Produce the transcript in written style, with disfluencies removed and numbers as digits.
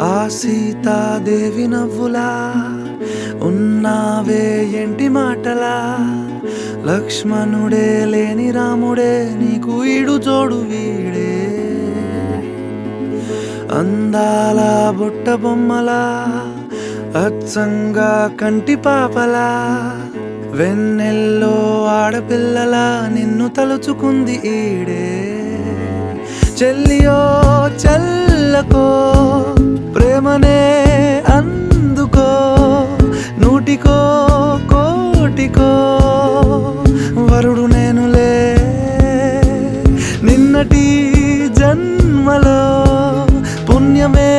ఆ సీతాదేవి నవ్వులా ఉన్నావే ఎంటి మాటలా, లక్ష్మణుడే లేని రాముడే నీకు ఈడు జోడు వీడే. అందాల బుట్ట బొమ్మలా అచ్చంగా కంటి పాపలా, వెన్నెల్లో ఆడపిల్లలా నిన్ను తలుచుకుంది ఈడే. చెల్లియో చల్లకో ప్రేమనే అందుకో, నూటికో కోటికో వరుడు నేనులే. నిన్నటి జన్మలో పుణ్యమే